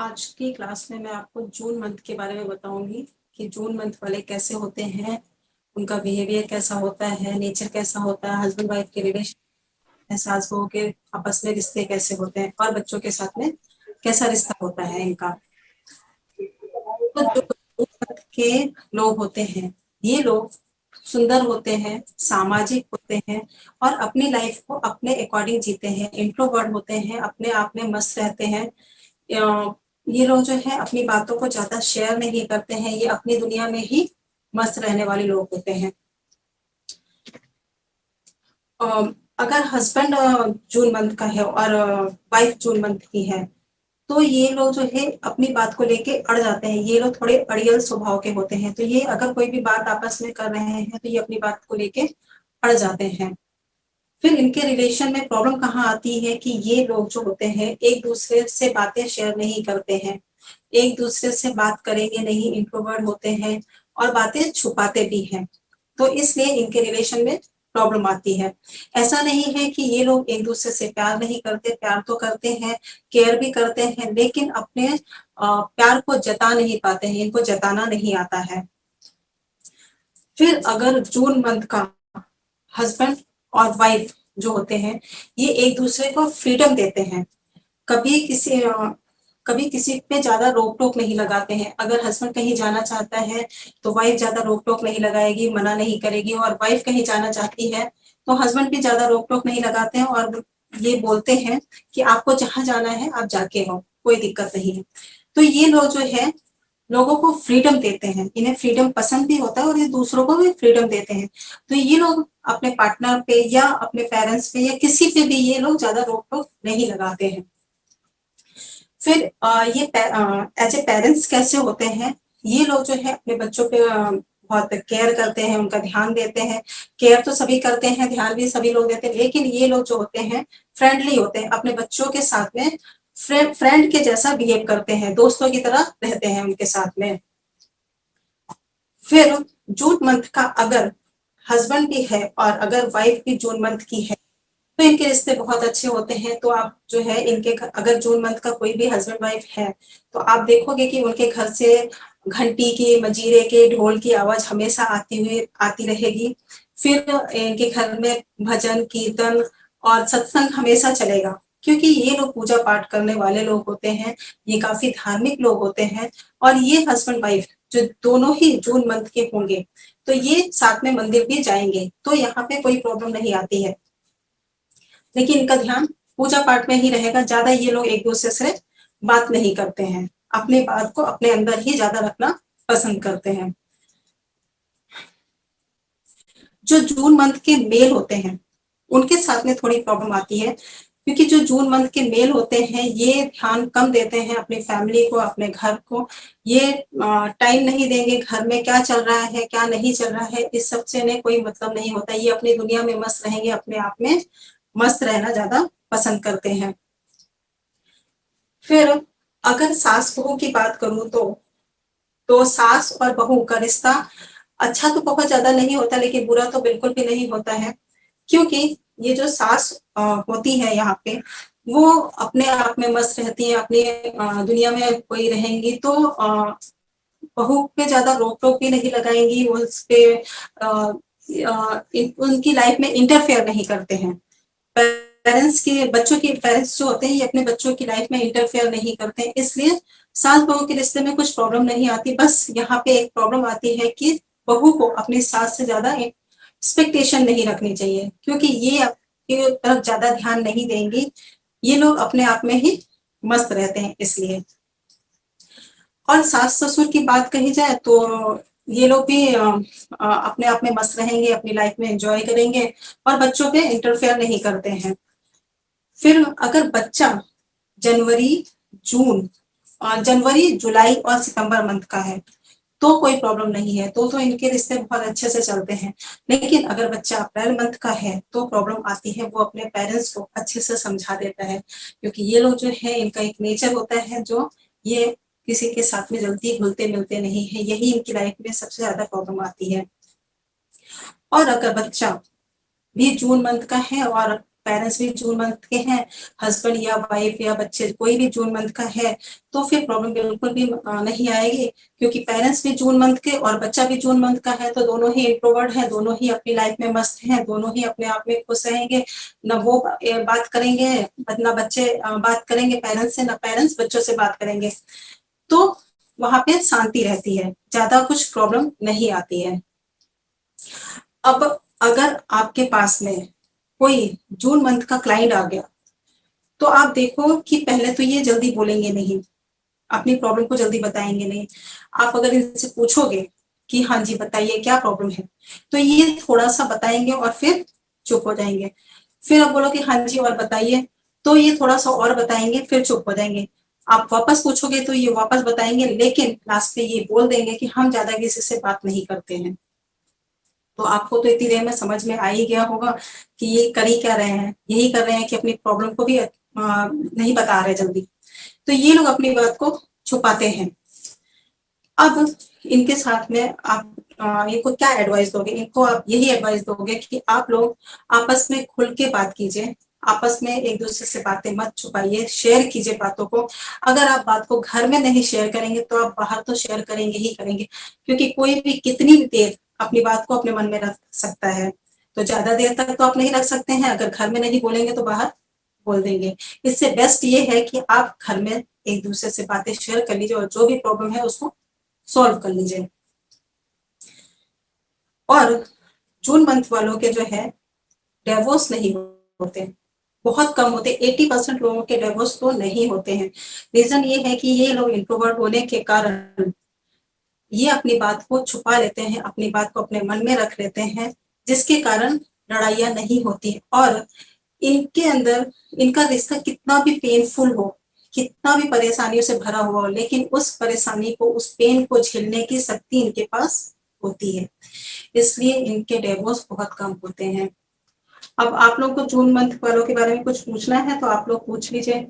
आज की क्लास में मैं आपको जून मंथ के बारे में बताऊंगी कि जून मंथ वाले कैसे होते हैं, उनका बिहेवियर कैसा होता है, नेचर कैसा होता है, हस्बैंड वाइफ के रिलेशन, सास बहू के आपस में रिश्ते कैसे होते हैं और बच्चों के साथ में कैसा रिश्ता होता है इनका। तो जो जून मंथ के लोग होते हैं, ये लोग सुंदर होते हैं, सामाजिक होते हैं और अपनी लाइफ को अपने अकॉर्डिंग जीते हैं, इंट्रोवर्ट होते हैं, अपने आप में मस्त रहते हैं। ये लोग जो है अपनी बातों को ज्यादा शेयर नहीं करते हैं, ये अपनी दुनिया में ही मस्त रहने वाले लोग होते हैं। अगर हस्बैंड जून मंथ का है और वाइफ जून मंथ की है, तो ये लोग जो है अपनी बात को लेके अड़ जाते हैं। ये लोग थोड़े अड़ियल स्वभाव के होते हैं, तो ये अगर कोई भी बात आपस में कर रहे हैं तो ये अपनी बात को लेके अड़ जाते हैं। फिर इनके रिलेशन में प्रॉब्लम कहाँ आती है कि ये लोग जो होते हैं एक दूसरे से बातें शेयर नहीं करते हैं, एक दूसरे से बात करेंगे नहीं, इंट्रोवर्ट होते हैं और बातें छुपाते भी हैं। तो इसलिए इनके रिलेशन में प्रॉब्लम आती है। ऐसा नहीं है कि ये लोग एक दूसरे से प्यार नहीं करते, प्यार तो करते हैं, केयर भी करते हैं, लेकिन अपने प्यार को जता नहीं पाते हैं, इनको जताना नहीं आता है। फिर अगर जून मंथ का हस्बैंड और वाइफ जो होते हैं, ये एक दूसरे को फ्रीडम देते हैं, कभी किसी कभी किसी पे ज्यादा रोक टोक नहीं लगाते हैं। अगर हस्बैंड कहीं जाना चाहता है तो वाइफ ज्यादा रोक टोक नहीं लगाएगी, मना नहीं करेगी, और वाइफ कहीं जाना चाहती है तो हस्बैंड भी ज्यादा रोक टोक नहीं लगाते हैं और ये बोलते हैं कि आपको जहां जाना है आप जाके रहो, कोई दिक्कत नहीं है। तो ये लोग जो है लोगों को फ्रीडम देते हैं, इन्हें फ्रीडम पसंद भी होता है और ये दूसरों को भी फ्रीडम देते हैं। तो ये लोग अपने पार्टनर पे या अपने पेरेंट्स पे या किसी पे भी ये लोग ज्यादा रोक टोक नहीं लगाते हैं। फिर ये एज ए पेरेंट्स कैसे होते हैं, ये लोग जो है अपने बच्चों पे बहुत केयर करते हैं, उनका ध्यान देते हैं। केयर तो सभी करते हैं, ध्यान भी सभी लोग देते हैं, लेकिन ये लोग जो होते हैं फ्रेंडली होते हैं, अपने बच्चों के साथ में फ्रेंड के जैसा बिहेव करते हैं, दोस्तों की तरह रहते हैं उनके साथ में। फिर जून मंथ का अगर हस्बैंड भी है और अगर वाइफ भी जून मंथ की है तो इनके रिश्ते बहुत अच्छे होते हैं। तो आप जो है इनके अगर जून मंथ का कोई भी हस्बैंड वाइफ है तो आप देखोगे कि उनके घर से घंटी की, मजीरे के, ढोल की आवाज हमेशा आती रहेगी। फिर इनके घर में भजन कीर्तन और सत्संग हमेशा चलेगा, क्योंकि ये लोग पूजा पाठ करने वाले लोग होते हैं, ये काफी धार्मिक लोग होते हैं। और ये हस्बैंड वाइफ जो दोनों ही जून मंथ के होंगे तो ये साथ में मंदिर भी जाएंगे, तो यहाँ पे कोई प्रॉब्लम नहीं आती है। लेकिन इनका ध्यान पूजा पाठ में ही रहेगा, ज्यादा ये लोग एक दूसरे से बात नहीं करते हैं, अपने बात को अपने अंदर ही ज्यादा रखना पसंद करते हैं। जो जून मंथ के मेल होते हैं उनके साथ में थोड़ी प्रॉब्लम आती है, क्योंकि जो जून मंथ के मेल होते हैं ये ध्यान कम देते हैं अपनी फैमिली को, अपने घर को। ये टाइम नहीं देंगे घर में क्या चल रहा है क्या नहीं चल रहा है, इस सब से इन्हें कोई मतलब नहीं होता। ये अपनी दुनिया में मस्त रहेंगे, अपने आप में मस्त रहना ज्यादा पसंद करते हैं। फिर अगर सास बहू की बात करूं तो सास और बहू का रिश्ता अच्छा तो बहुत ज्यादा नहीं होता, लेकिन बुरा तो बिल्कुल भी नहीं होता है। क्योंकि ये जो सास होती है यहाँ पे, वो अपने आप में मस्त रहती है, अपनी दुनिया में कोई रहेंगी तो बहू पे ज्यादा रोक टोक भी नहीं लगाएंगी, वो उस पे उनकी लाइफ में इंटरफेयर नहीं करते हैं। पेरेंट्स जो होते हैं ये अपने बच्चों की लाइफ में इंटरफेयर नहीं करते हैं, इसलिए सास बहू के रिश्ते में कुछ प्रॉब्लम नहीं आती। बस यहाँ पे एक प्रॉब्लम आती है कि बहू को अपनी सास से ज्यादा एक्सपेक्टेशन नहीं रखनी चाहिए, क्योंकि ये आपकी तरफ ज्यादा ध्यान नहीं देंगी, ये लोग अपने आप में ही मस्त रहते हैं इसलिए। और सास ससुर की बात कही जाए तो ये लोग भी अपने आप में मस्त रहेंगे, अपनी लाइफ में एंजॉय करेंगे और बच्चों पे इंटरफेयर नहीं करते हैं। फिर अगर बच्चा जनवरी जून जनवरी जुलाई और सितंबर मंथ का है तो कोई प्रॉब्लम नहीं है, तो इनके रिश्ते बहुत अच्छे से चलते हैं। लेकिन अगर बच्चा अप्रैल मंथ का है तो प्रॉब्लम आती है, वो अपने पेरेंट्स को अच्छे से समझा देता है, क्योंकि ये लोग जो है इनका एक नेचर होता है जो ये किसी के साथ में जल्दी घुलते मिलते नहीं है, यही इनकी लाइफ में सबसे ज्यादा प्रॉब्लम आती है। और अगर बच्चा भी जून मंथ का है और पेरेंट्स भी जून मंथ के हैं, हस्बैंड या वाइफ या बच्चे कोई भी जून मंथ का है, तो फिर प्रॉब्लम बिल्कुल भी नहीं आएगी, क्योंकि पेरेंट्स भी जून मंथ के और बच्चा भी जून मंथ का है, तो दोनों ही इंट्रोवर्ट हैं, दोनों ही अपनी लाइफ में मस्त हैं, दोनों ही अपने आप में खुश रहेंगे, न वो बात करेंगे, ना बच्चे बात करेंगे पेरेंट्स से, ना पेरेंट्स बच्चों से बात करेंगे, तो वहां पे शांति रहती है, ज्यादा कुछ प्रॉब्लम नहीं आती है। अब अगर आपके पास में कोई जून मंथ का क्लाइंट आ गया, तो आप देखो कि पहले तो ये जल्दी बोलेंगे नहीं, अपनी प्रॉब्लम को जल्दी बताएंगे नहीं। आप अगर इनसे पूछोगे कि हाँ जी बताइए क्या प्रॉब्लम है, तो ये थोड़ा सा बताएंगे और फिर चुप हो जाएंगे। फिर आप बोलोगे हाँ जी और बताइए, तो ये थोड़ा सा और बताएंगे, फिर चुप हो जाएंगे। आप वापस पूछोगे तो ये वापस बताएंगे, लेकिन लास्ट में ये बोल देंगे कि हम ज्यादा किसी से बात नहीं करते हैं। तो आपको तो इतनी देर में समझ में आ ही गया होगा कि ये कर ही क्या रहे हैं, यही कर रहे हैं कि अपनी प्रॉब्लम को भी नहीं बता रहे जल्दी, तो ये लोग अपनी बात को छुपाते हैं। अब इनके साथ में आप इनको क्या एडवाइस दोगे? इनको आप यही एडवाइस दोगे कि आप लोग आपस में खुल के बात कीजिए, आपस में एक दूसरे से बातें मत छुपाइए, शेयर कीजिए बातों को। अगर आप बात को घर में नहीं शेयर करेंगे तो आप बाहर तो शेयर करेंगे ही करेंगे, क्योंकि कोई भी कितनी भी देर अपनी बात को अपने मन में रख सकता है, तो ज्यादा देर तक तो आप नहीं रख सकते हैं। अगर घर में नहीं बोलेंगे तो बाहर बोल देंगे। इससे बेस्ट ये है कि आप घर में एक दूसरे से बातें शेयर कर लीजिए और जो भी प्रॉब्लम है उसको सॉल्व कर लीजिए। और जून मंथ वालों के जो है डिवोर्स नहीं होते, बहुत कम होते, 80% लोगों के डिवोर्स तो नहीं होते हैं। रीजन ये है कि ये लोग इंट्रोवर्ट होने के कारण ये अपनी बात को छुपा लेते हैं, अपनी बात को अपने मन में रख लेते हैं, जिसके कारण लड़ाइयां नहीं होती। और इनके अंदर इनका रिश्ता कितना भी पेनफुल हो, कितना भी परेशानियों से भरा हुआ हो, लेकिन उस परेशानी को, उस पेन को झेलने की शक्ति इनके पास होती है, इसलिए इनके डिवोर्स बहुत कम होते हैं। अब आप लोग को जून मंथ वालों के बारे में कुछ पूछना है तो आप लोग पूछ लीजिए।